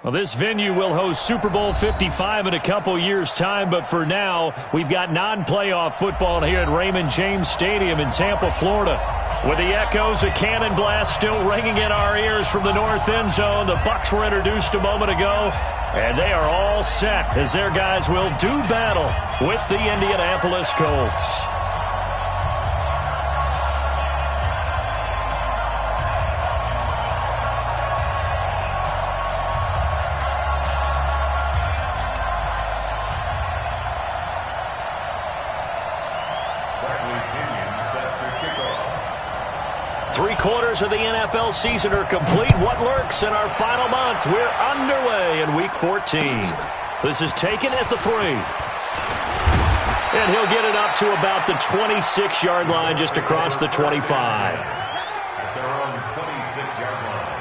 Well, this venue will host Super Bowl 55 in a couple years' time, but for now, we've got non-playoff football here at Raymond James Stadium in Tampa, Florida. With the echoes of cannon blast still ringing in our ears from the north end zone, the Bucs were introduced a moment ago, and they are all set as their guys will do battle with the Indianapolis Colts. Three-quarters of the NFL season are complete. What lurks in our final month? We're underway in Week 14. This is taken at the 3. And he'll get it up to about the 26-yard line, just across the 25. At their own 26-yard line.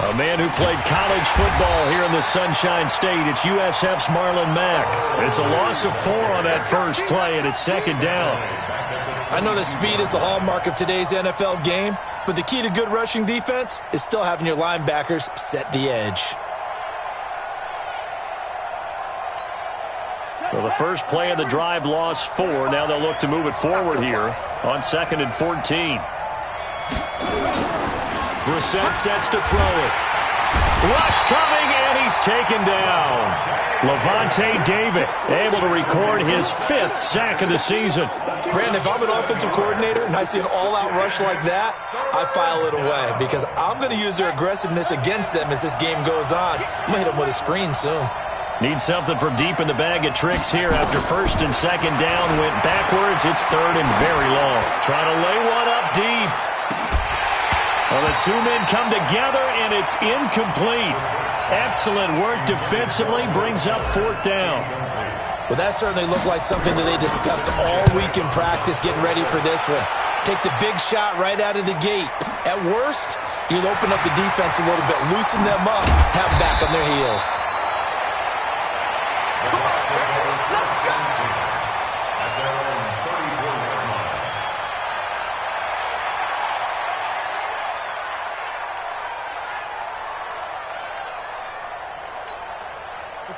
A man who played college football here in the Sunshine State. It's USF's Marlon Mack. It's a loss of 4 on that first play, and it's second down. I know that speed is the hallmark of today's NFL game, but the key to good rushing defense is still having your linebackers set the edge. So the first play of the drive lost 4. Now they'll look to move it forward here on 2nd and 14. Brissett sets to throw it. Rush coming, and he's taken down. Levante David able to record his 5th sack of the season. Brandon, if I'm an offensive coordinator and I see an all-out rush like that, I file it away because I'm going to use their aggressiveness against them as this game goes on. I'm going to hit them with a screen soon. Need something from deep in the bag of tricks here after 1st and 2nd down. Went backwards. It's 3rd and very long. Trying to lay one up deep. Well, the two men come together, and it's incomplete. Excellent work defensively, brings up 4th down. Well, that certainly looked like something that they discussed all week in practice getting ready for this one. Take the big shot right out of the gate. At worst, you'll open up the defense a little bit, loosen them up, have them back on their heels.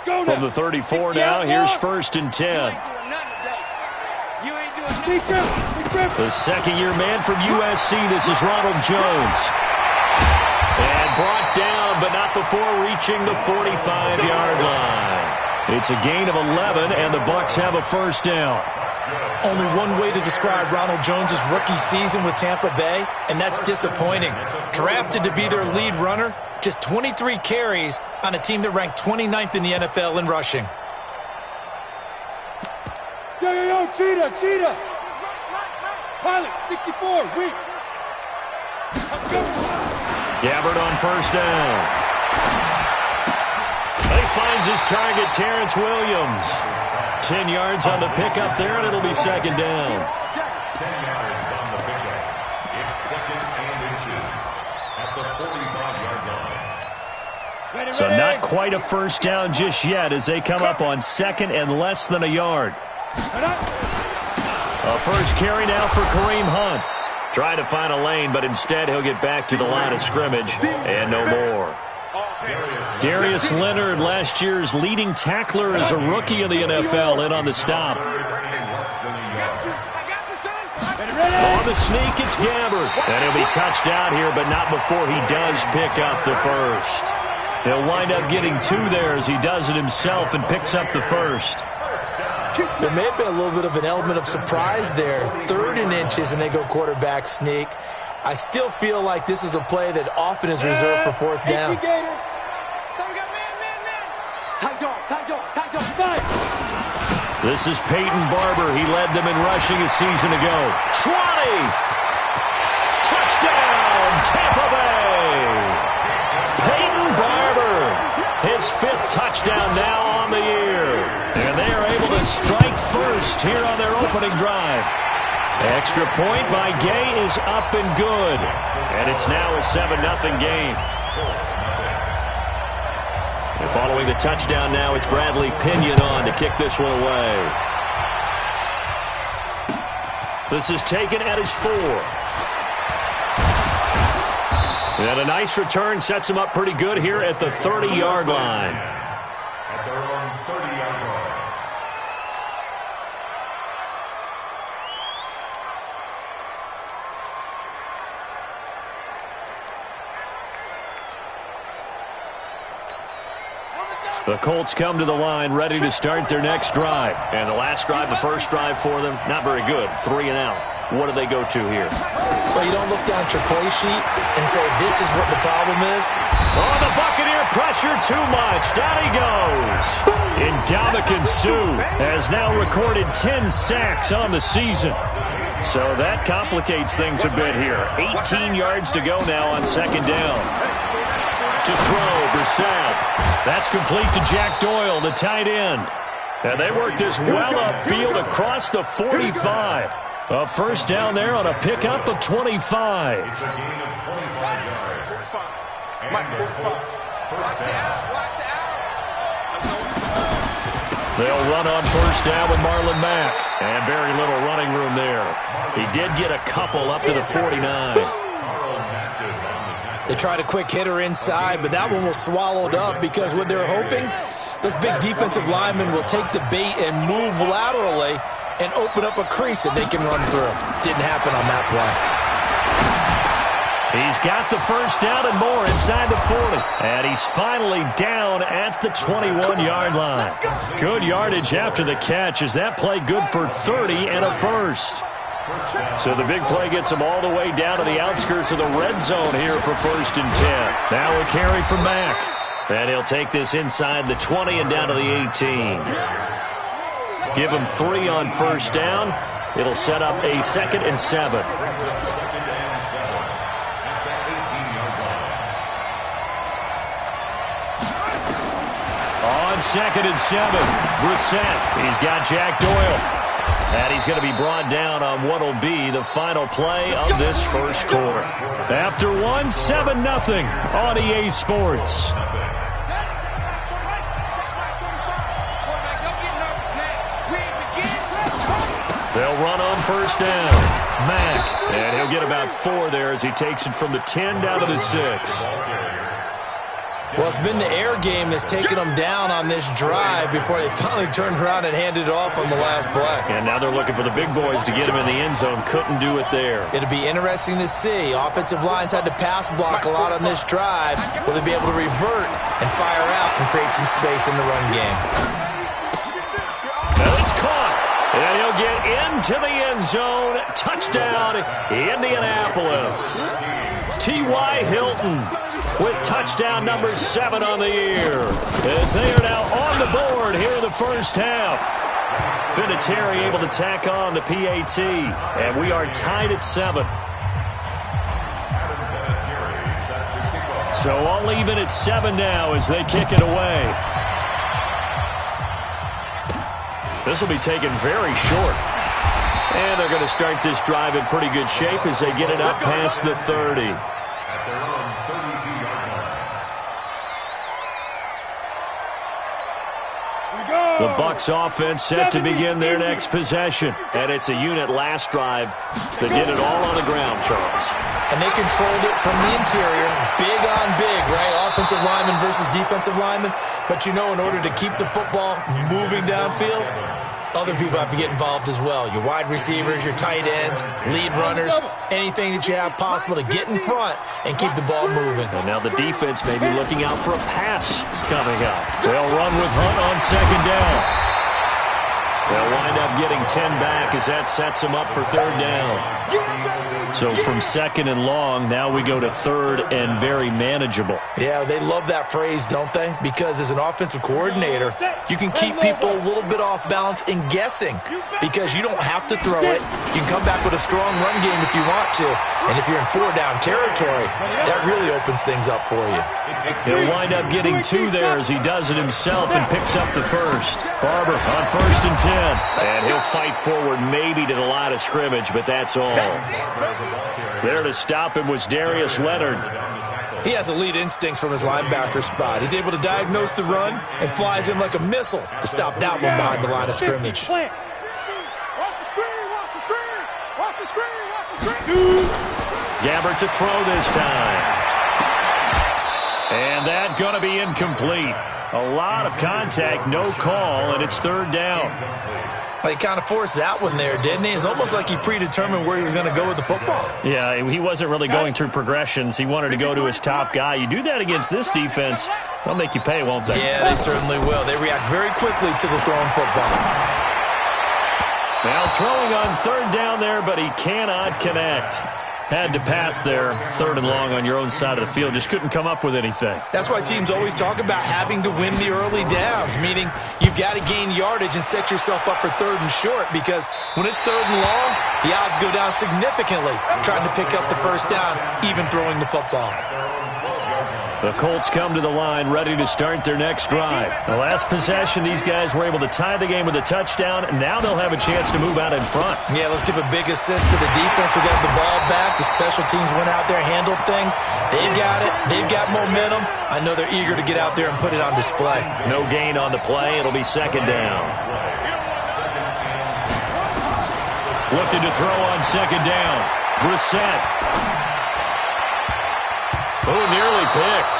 From the 34 now, here's 1st and 10. The second-year man from USC, this is Ronald Jones. And brought down, but not before reaching the 45-yard line. It's a gain of 11, and the Bucs have a 1st down. Only one way to describe Ronald Jones' rookie season with Tampa Bay, and that's disappointing. Drafted to be their lead runner, just 23 carries on a team that ranked 29th in the NFL in rushing. Yo, cheetah! Pilot, 64, weak. Gabbard on 1st down. He finds his target, Terrence Williams. 10 yards on the pickup there, and it'll be 2nd down. 10 yards on the pickup. It's 2nd and inches at the 45-yard line. So not quite a 1st down just yet as they come up on 2nd and less than a yard. A first carry now for Kareem Hunt. Trying to find a lane, but instead he'll get back to the line of scrimmage and no more. Darius Leonard, last year's leading tackler as a rookie in the NFL, in on the stop. On the sneak, it's Gabbard. And he'll be touched out here, but not before he does pick up the 1st. He'll wind up getting 2 there as he does it himself and picks up the 1st. There may have been a little bit of an element of surprise there. 3rd and inches, and they go quarterback sneak. I still feel like this is a play that often is reserved for 4th down. This is Peyton Barber. He led them in rushing a season ago. 20! Touchdown, Tampa Bay! Peyton Barber, his 5th touchdown now on the year. first here on their opening drive. Extra point by Gay is up and good. And it's now a 7-0 game. And following the touchdown now, it's Bradley Pinion on to kick this one away. This is taken at his 4. And a nice return sets him up pretty good here at the 30-yard line. At their own 30-yard line. The Colts come to the line ready to start their next drive. And the last drive, the first drive for them, not very good. 3 and out. What do they go to here? Well, you don't look down at your play sheet and say, this is what the problem is. Oh, the Buccaneer pressure too much. Down he goes. Ndamukong Suh has now recorded 10 sacks on the season. So that complicates things a bit here. 18 yards to go now on second down. To throw, Brissett. That's complete to Jack Doyle, the tight end. And they work this well upfield across the 45. A first down there on a pickup of 25. It's a gain of 25 yards. And the Colts first down. They'll run on first down with Marlon Mack. And very little running room there. He did get a couple up to the 49. They tried a quick hitter inside, but that one was swallowed up because what they're hoping, those big defensive linemen will take the bait and move laterally and open up a crease that they can run through. Didn't happen on that play. He's got the first down and more inside the 40. And he's finally down at the 21-yard line. Good yardage after the catch. Is that play good for 30 and a first? So the big play gets him all the way down to the outskirts of the red zone here for 1st and 10. Now a carry from Mack. And he'll take this inside the 20 and down to the 18. Give him 3 on first down. It'll set up a 2nd and 7. On 2nd and 7, Brissett. He's got Jack Doyle. And he's going to be brought down on what will be the final play of this first quarter. After 1, 7-0 on EA Sports. They'll run on first down. Mack. And he'll get about 4 there as he takes it from the 10 down to the 6. Well, it's been the air game that's taken them down on this drive before they finally turned around and handed it off on the last play. And now they're looking for the big boys to get him in the end zone. Couldn't do it there. It'll be interesting to see. Offensive lines had to pass block a lot on this drive. Will they be able to revert and fire out and create some space in the run game? Now it's caught. And he'll get into the end zone. Touchdown, Indianapolis. T.Y. Hilton with touchdown number 7 on the year. As they are now on the board here in the first half. Vinatieri able to tack on the PAT. And we are tied at 7. So all even at 7 now as they kick it away. This will be taken very short. And they're going to start this drive in pretty good shape as they get it up past the 30. At their own 32-yard line. The Bucs offense set to begin their next possession. And it's a unit last drive that did it all on the ground, Charles. And they controlled it from the interior. Big on big, right? Offensive lineman versus defensive lineman. But you know, in order to keep the football moving downfield, other people have to get involved as well. Your wide receivers, your tight ends, lead runners, anything that you have possible to get in front and keep the ball moving. And now the defense may be looking out for a pass coming up. They'll run with Hunt on second down. They'll wind up getting 10 back as that sets them up for 3rd down. So from 2nd and long, now we go to 3rd and very manageable. Yeah, they love that phrase, don't they? Because as an offensive coordinator, you can keep people a little bit off balance and guessing because you don't have to throw it. You can come back with a strong run game if you want to. And if you're in 4-down territory, that really opens things up for you. He'll wind up getting 2 there as he does it himself and picks up the first. Barber on 1st and 10. in. And he'll fight forward maybe to the line of scrimmage, but that's all. There to stop him was Darius Leonard. He has elite instincts from his linebacker spot. He's able to diagnose the run and flies in like a missile to stop that one behind the line of scrimmage. Watch the screen, watch the screen, watch the screen, watch the screen. Gabbert to throw this time. And that's going to be incomplete. A lot of contact, no call, and it's third down. He kind of forced that one there, didn't he? It's almost like he predetermined where he was going to go with the football. Yeah, he wasn't really going through progressions. He wanted to go to his top guy. You do that against this defense, they'll make you pay, won't they? Yeah, they certainly will. They react very quickly to the thrown football. Now throwing on third down there, but he cannot connect. Had to pass there, third and long on your own side of the field. Just couldn't come up with anything. That's why teams always talk about having to win the early downs, meaning you've got to gain yardage and set yourself up for third and short, because when it's third and long, the odds go down significantly trying to pick up the first down, even throwing the football. The Colts come to the line ready to start their next drive. The last possession, these guys were able to tie the game with a touchdown, and now they'll have a chance to move out in front. Yeah, let's give a big assist to the defense who got the ball back. The special teams went out there, handled things. They've got it. They've got momentum. I know they're eager to get out there and put it on display. No gain on the play. It'll be second down. Looking to throw on second down. Brissett. Oh, nearly picked.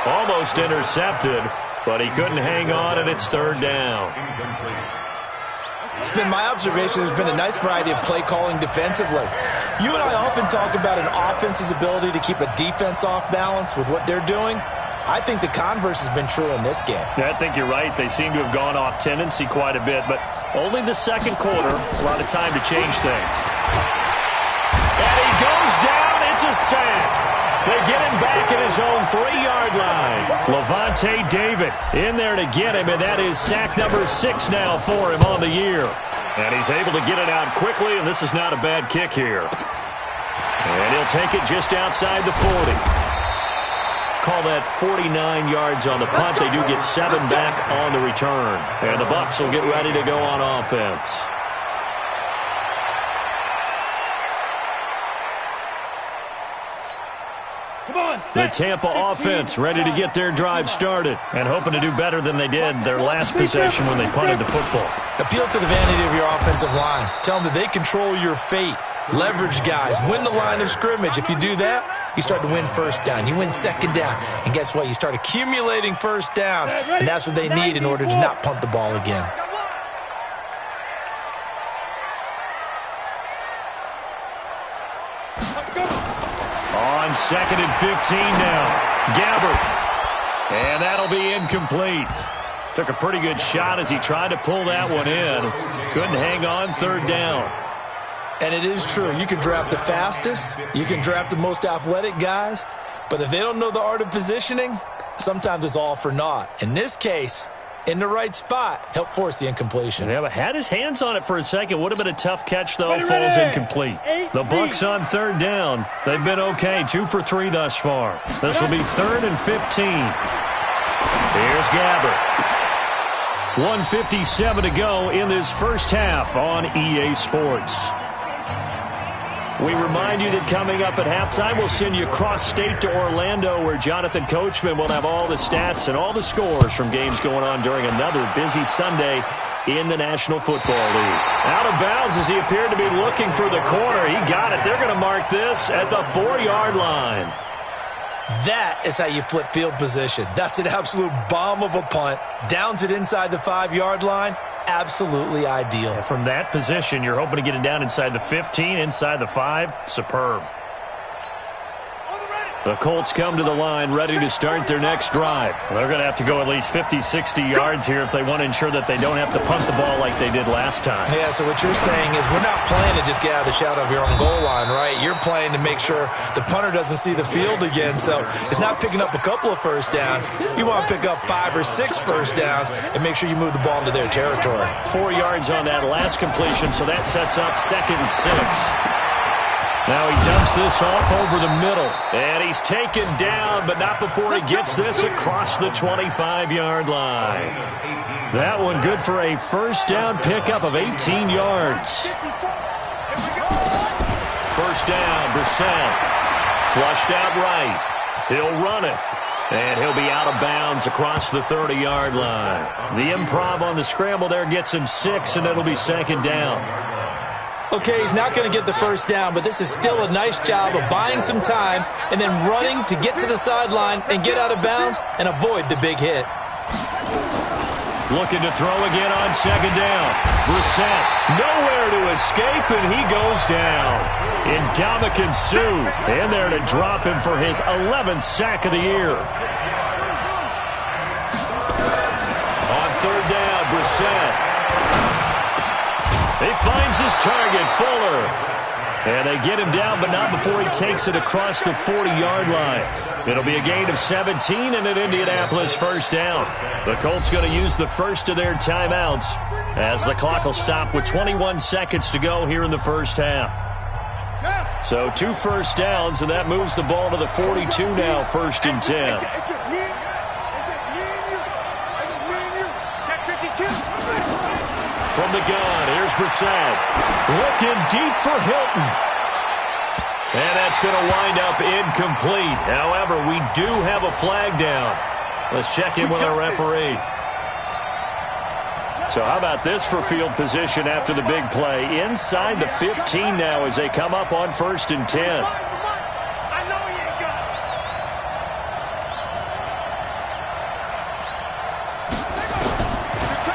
Almost intercepted, but he couldn't hang on, and it's third down. It's been my observation there's been a nice variety of play calling defensively. You and I often talk about an offense's ability to keep a defense off balance with what they're doing. I think the converse has been true in this game. I think you're right. They seem to have gone off tendency quite a bit, but only the second quarter, a lot of time to change things. And he goes down. It's a sack. They get him back at his own 3-yard line. Levante David in there to get him, and that is sack number 6 now for him on the year. And he's able to get it out quickly, and this is not a bad kick here. And he'll take it just outside the 40. Call that 49 yards on the punt. They do get 7 back on the return. And the Bucs will get ready to go on offense. The Tampa offense ready to get their drive started and hoping to do better than they did their last possession when they punted the football. Appeal to the vanity of your offensive line. Tell them that they control your fate. Leverage guys. Win the line of scrimmage. If you do that, you start to win first down. You win second down. And guess what? You start accumulating first downs. And that's what they need in order to not punt the ball again. On second and 15 now. Gabbert. And that'll be incomplete. Took a pretty good shot as he tried to pull that one in. Couldn't hang on third down. And it is true. You can draft the fastest. You can draft the most athletic guys. But if they don't know the art of positioning, sometimes it's all for naught. In this case, in the right spot, helped force the incompletion. Yeah, but had his hands on it for a second. Would have been a tough catch, though. Falls incomplete. The Bucs on third down. They've been okay. 2 for 3 thus far. This will be third and 15. Here's Gabbert. 1:57 to go in this first half on EA Sports. We remind you that coming up at halftime, we'll send you cross-state to Orlando, where Jonathan Coachman will have all the stats and all the scores from games going on during another busy Sunday in the National Football League. Out of bounds as he appeared to be looking for the corner. He got it. They're going to mark this at the 4-yard line. That is how you flip field position. That's an absolute bomb of a punt. Downs it inside the 5-yard line. Absolutely ideal. And from that position, you're hoping to get it down inside the 15, inside the 5. Superb. The Colts come to the line ready to start their next drive. They're going to have to go at least 50, 60 yards here if they want to ensure that they don't have to punt the ball like they did last time. Yeah, so what you're saying is we're not playing to just get out of the shadow of your own goal line, right? You're playing to make sure the punter doesn't see the field again. So it's not picking up a couple of first downs. You want to pick up 5 or 6 first downs and make sure you move the ball into their territory. 4 yards on that last completion, so that sets up 2nd and 6. Now he dumps this off over the middle. And he's taken down, but not before he gets this across the 25-yard line. That one good for a first down pickup of 18 yards. First down, Brissett. Flushed out right. He'll run it. And he'll be out of bounds across the 30-yard line. The improv on the scramble there gets him 6, and it'll be second down. Okay, he's not going to get the first down, but this is still a nice job of buying some time and then running to get to the sideline and get out of bounds and avoid the big hit. Looking to throw again on second down. Brissett nowhere to escape, and he goes down. Ndamukong Suh in there to drop him for his 11th sack of the year. On third down, Brissett. He finds his target, Fuller. And they get him down, but not before he takes it across the 40-yard line. It'll be a gain of 17 and an Indianapolis first down. The Colts going to use the first of their timeouts as the clock will stop with 21 seconds to go here in the first half. So 2 first downs, and that moves the ball to the 42 now, first and 10. It's just me and you. Check 52. From the gun, here's Brissett. Looking deep for Hilton. And that's going to wind up incomplete. However, we do have a flag down. Let's check in with our referee. So how about this for field position after the big play? Inside the 15 now as they come up on first and 10. I know he ain't got it.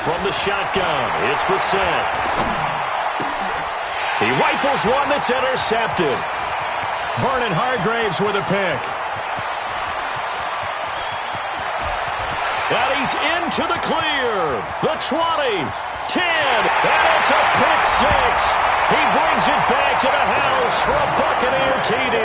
From the shotgun, it's Brissett. He rifles one that's intercepted. Vernon Hargreaves with a pick. And he's into the clear. The 20, 10, and it's a pick six. He brings it back to the house for a Buccaneer TD.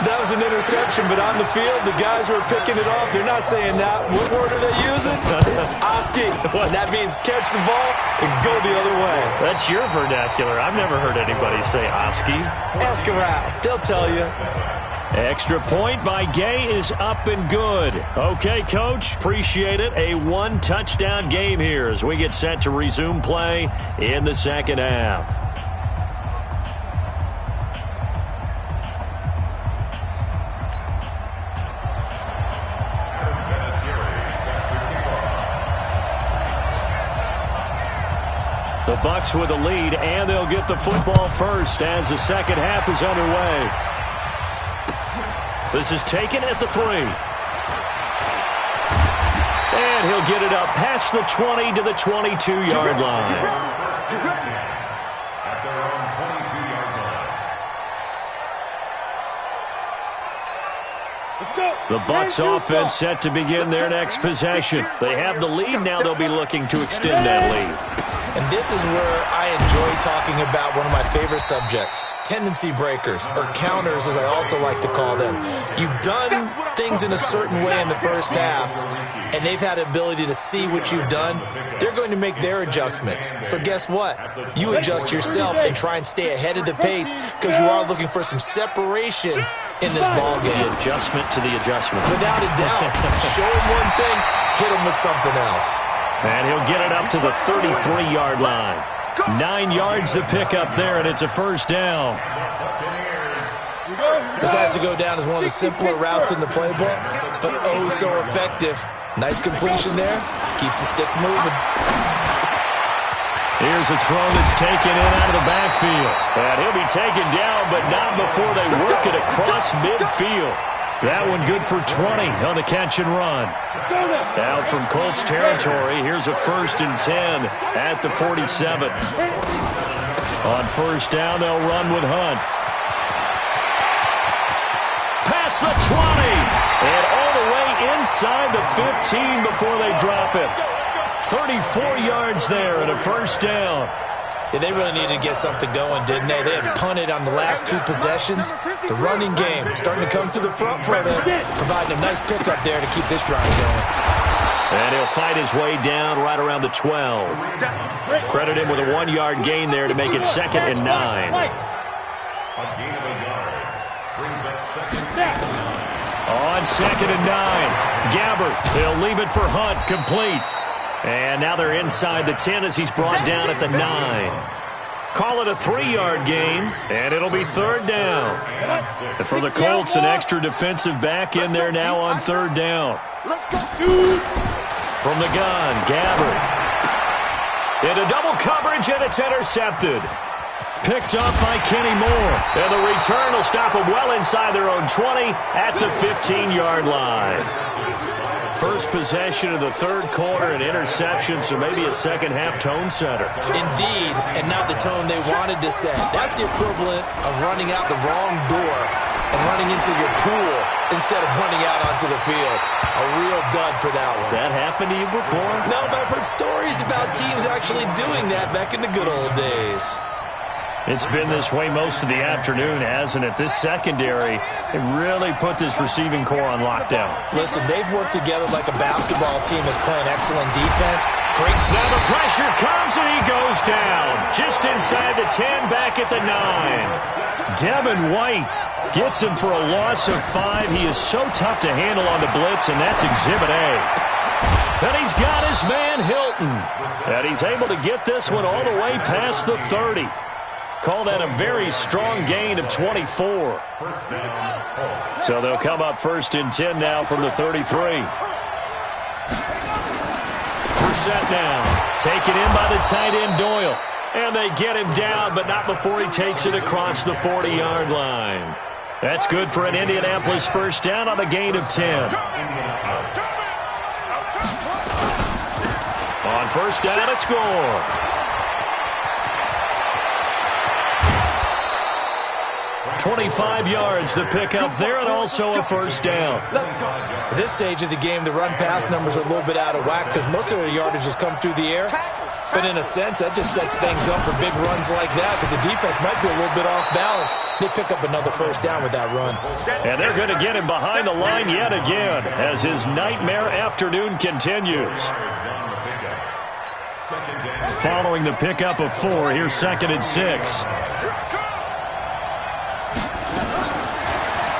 That was an interception, but on the field, the guys who are picking it off, they're not saying that. What word are they using? It's Oski. And that means catch the ball and go the other way. That's your vernacular. I've never heard anybody say Oski. Ask around. They'll tell you. Extra point by Gay is up and good. Okay, Coach, appreciate it. A 1-touchdown game here as we get set to resume play in the second half. The Bucs with a lead, and they'll get the football first as the second half is underway. This is taken at the 3. And he'll get it up past the 20 to the 22-yard line. At their own 22-yard line. The Bucs offense set to begin their next possession. They have the lead. Now they'll be looking to extend that lead. And this is where I enjoy talking about one of my favorite subjects, tendency breakers, or counters as I also like to call them. You've done things in a certain way in the first half, and they've had the ability to see what you've done. They're going to make their adjustments. So guess what? You adjust yourself and try and stay ahead of the pace because you are looking for some separation in this ball game. The adjustment to the adjustment. Without a doubt. Show him one thing, hit him with something else. And he'll get it up to the 33-yard line. 9 yards to pick up there, and it's a first down. This has to go down as one of the simpler routes in the playbook, but oh so effective. Nice completion there. Keeps the sticks moving. Here's a throw that's taken in out of the backfield. And he'll be taken down, but not before they work it across midfield. That one good for 20 on the catch and run. Now from Colts territory, here's a first and 10 at the 47. On first down, they'll run with Hunt. Past the 20, and all the way inside the 15 before they drop it. 34 yards there and a first down. Yeah, they really needed to get something going, didn't they? They had punted on the last 2 possessions. The running game starting to come to the front for them, providing a nice pickup there to keep this drive going. And he'll fight his way down right around the 12. Credit him with a 1-yard gain there to make it 2nd and 9. A gain of a yard brings up 2nd and 9. On 2nd and 9. Gabbert, he'll leave it for Hunt, complete. And now they're inside the 10 as he's brought down at the 9. Call it a 3-yard gain, and it'll be 3rd down. And for the Colts, an extra defensive back in there now on 3rd down. From the gun, Gabbert. Into double coverage, and it's intercepted. Picked up by Kenny Moore. And the return will stop them well inside their own 20 at the 15-yard line. First possession of the 3rd quarter, an interception, so maybe a second-half tone setter. Indeed, and not the tone they wanted to set. That's the equivalent of running out the wrong door and running into your pool instead of running out onto the field. A real dud for that one. Has that happened to you before? No, but I've heard stories about teams actually doing that back in the good old days. It's been this way most of the afternoon, hasn't it? This secondary, it really put this receiving core on lockdown. Listen, they've worked together like a basketball team that's playing excellent defense. Great. Now the pressure comes and he goes down. Just inside the 10, back at the 9. Devin White gets him for a loss of 5. He is so tough to handle on the blitz, and that's Exhibit A. And he's got his man Hilton. And he's able to get this one all the way past the 30. Call that a very strong gain of 24. So they'll come up 1st and 10 now from the 33. Brissett now, taken in by the tight end Doyle. And they get him down, but not before he takes it across the 40-yard line. That's good for an Indianapolis first down on a gain of 10. On first down, it's Gore. 25 yards to pick up there, and also a first down. At this stage of the game, the run-pass numbers are a little bit out of whack because most of their yardage has come through the air. But in a sense, that just sets things up for big runs like that because the defense might be a little bit off balance. They pick up another first down with that run. And they're going to get him behind the line yet again as his nightmare afternoon continues. Following the pickup of 4, here's 2nd and 6.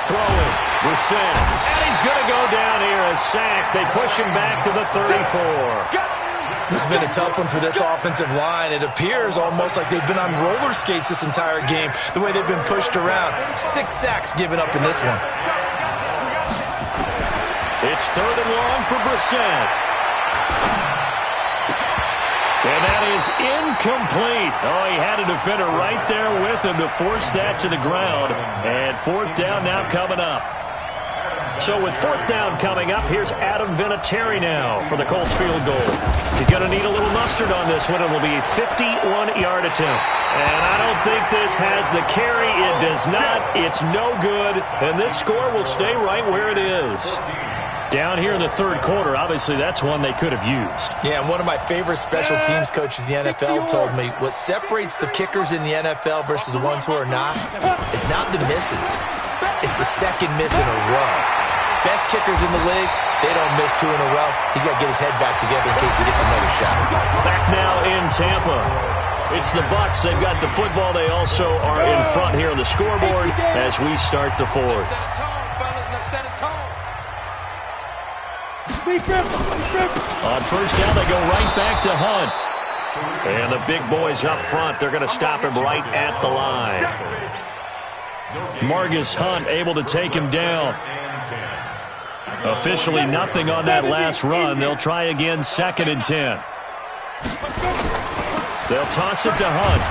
Throwing, Brissett, and he's going to go down here, a sack. They push him back to the 34. This has been a tough one for this offensive line. It appears almost like they've been on roller skates this entire game, the way they've been pushed around. 6 sacks given up in this one. It's 3rd and long for Brissett. And that is incomplete. Oh, he had a defender right there with him to force that to the ground. And 4th down now coming up. So with 4th down coming up, here's Adam Vinatieri now for the Colts field goal. He's going to need a little mustard on this one. It will be a 51-yard attempt. And I don't think this has the carry. It does not. It's no good. And this score will stay right where it is. Down here in the 3rd quarter, obviously that's one they could have used. Yeah, and one of my favorite special teams coaches in the NFL told me what separates the kickers in the NFL versus the ones who are not is not the misses. It's the second miss in a row. Best kickers in the league, they don't miss 2 in a row. He's got to get his head back together in case he gets another shot. Back now in Tampa. It's the Bucs. They've got the football. They also are in front here on the scoreboard as we start the 4th. On first down, they go right back to Hunt. And the big boys up front, they're going to stop him right at the line. Margus Hunt able to take him down. Officially nothing on that last run. They'll try again, 2nd and 10. They'll toss it to Hunt.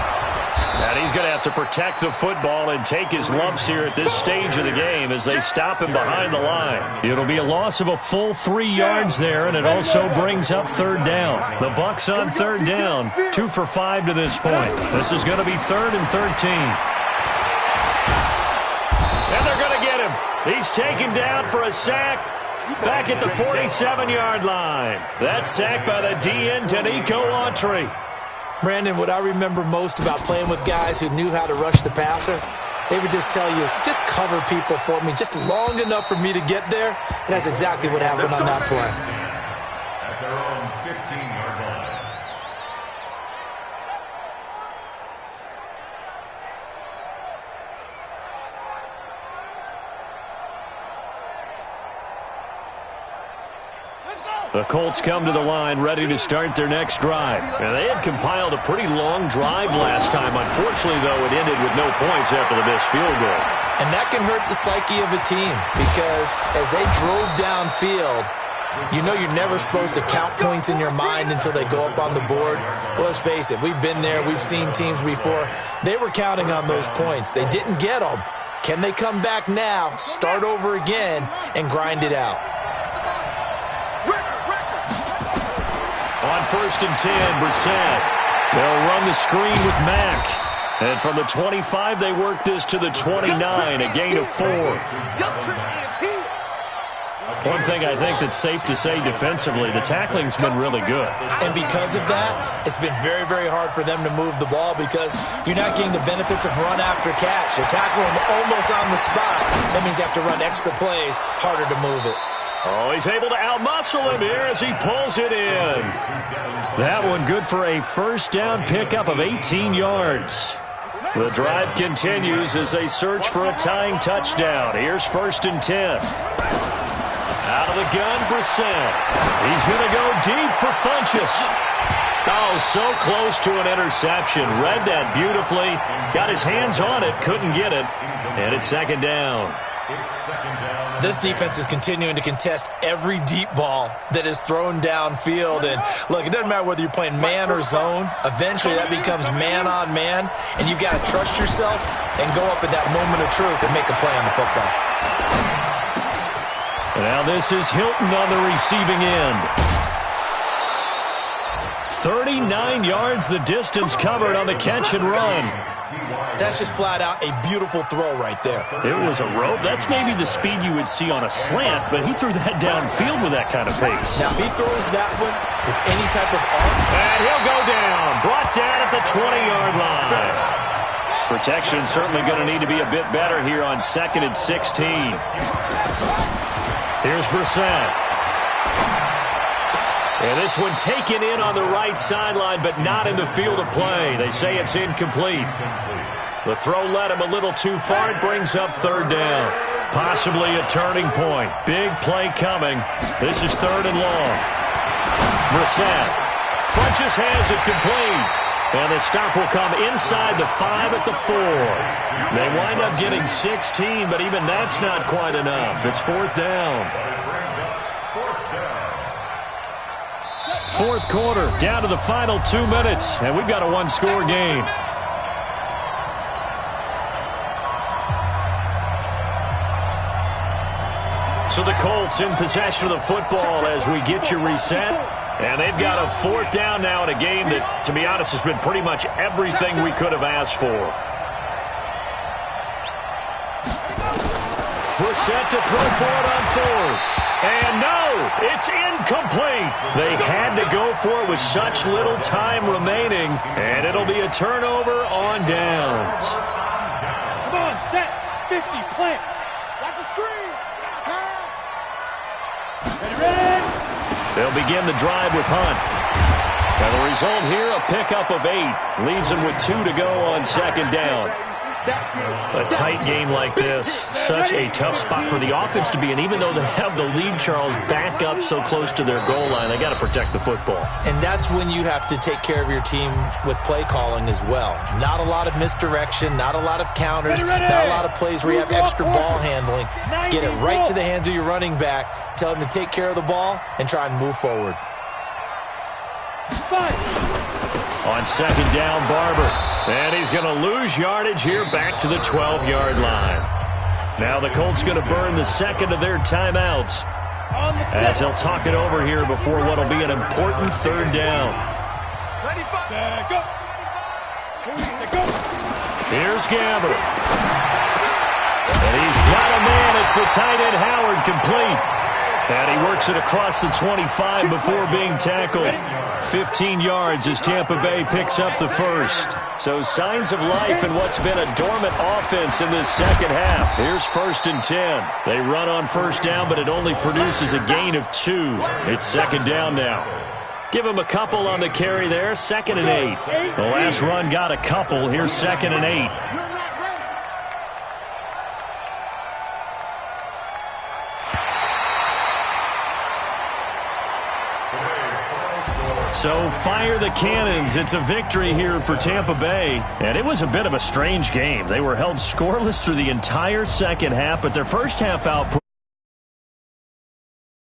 And he's going to have to protect the football and take his lumps here at this stage of the game as they stop him behind the line. It'll be a loss of a full 3 yards there, and it also brings up 3rd down. The Bucs on 3rd down, 2 for 5 to this point. This is going to be 3rd and 13. And they're going to get him. He's taken down for a sack back at the 47-yard line. That's sacked by the DN, Danico Autry. Brandon, what I remember most about playing with guys who knew how to rush the passer, they would just tell you, just cover people for me, just long enough for me to get there. And that's exactly what happened on that play. 15-yard line. The Colts come to the line ready to start their next drive. And they had compiled a pretty long drive last time. Unfortunately, though, it ended with no points after the missed field goal. And that can hurt the psyche of a team because as they drove downfield, you know you're never supposed to count points in your mind until they go up on the board. But let's face it, we've been there. We've seen teams before. They were counting on those points. They didn't get them. Can they come back now, start over again, and grind it out? On 1st and 10, Brissett. They'll run the screen with Mack. And from the 25, they work this to the 29, a gain of 4. One thing I think that's safe to say defensively, the tackling's been really good. And because of that, it's been very, very hard for them to move the ball because you're not getting the benefits of run after catch. They tackle them almost on the spot. That means you have to run extra plays, harder to move it. Oh, he's able to outmuscle him here as he pulls it in. That one good for a first down pickup of 18 yards. The drive continues as they search for a tying touchdown. Here's 1st and 10. Out of the gun, Brissett. He's going to go deep for Funchess. Oh, so close to an interception. Read that beautifully. Got his hands on it, couldn't get it. And it's 2nd down. This defense is continuing to contest every deep ball that is thrown downfield. And look, it doesn't matter whether you're playing man or zone. Eventually that becomes man on man. And you've got to trust yourself and go up at that moment of truth and make a play on the football. Now this is Hilton on the receiving end. 39 yards the distance covered on the catch and run. That's just flat out a beautiful throw right there. It was a rope. That's maybe the speed you would see on a slant, but he threw that downfield with that kind of pace. Now, if he throws that one with any type of arm, and he'll go down. Brought down at the 20-yard line. Protection certainly going to need to be a bit better here on 2nd and 16. Here's Brissett. And this one taken in on the right sideline, but not in the field of play. They say it's incomplete. The throw led him a little too far. It brings up 3rd down. Possibly a turning point. Big play coming. This is 3rd and long. Brissett. Funchess has it complete. And the stop will come inside the 5 at the 4. They wind up getting 16, but even that's not quite enough. It's 4th down. 4th quarter, down to the final 2 minutes, and we've got a one-score game. So the Colts in possession of the football as we get you reset. And they've got a 4th down now in a game that, to be honest, has been pretty much everything we could have asked for. Brissett to throw for it on 4th. And no, it's incomplete. They had to go for it with such little time remaining. And it'll be a turnover on downs. Come on, set, 50, plant. Watch the screen. Pass. Ready. They'll begin the drive with Hunt. And the result here, a pickup of 8. Leaves them with 2 to go on 2nd down. A tight game like this, such a tough spot for the offense to be in. Even though they have the lead, Charles, back up so close to their goal line, they got to protect the football. And that's when you have to take care of your team with play calling as well. Not a lot of misdirection, not a lot of counters, not a lot of plays where you have extra ball handling. Get it right to the hands of your running back, tell him to take care of the ball, and try and move forward. On 2nd down, Barber. And he's going to lose yardage here back to the 12-yard line. Now the Colts going to burn the 2nd of their timeouts as they'll talk it over here before what will be an important 3rd down. Here's Gamble. And he's got a man. It's the tight end Howard complete. And he works it across the 25 before being tackled. 15 yards as Tampa Bay picks up the 1st. So signs of life in what's been a dormant offense in this 2nd half. Here's 1st and 10. They run on 1st down, but it only produces a gain of 2. It's 2nd down now. Give him a couple on the carry there, 2nd and 8. The last run got a couple. Here's 2nd and 8. So fire the cannons. It's a victory here for Tampa Bay. And it was a bit of a strange game. They were held scoreless through the entire second half, but their first half output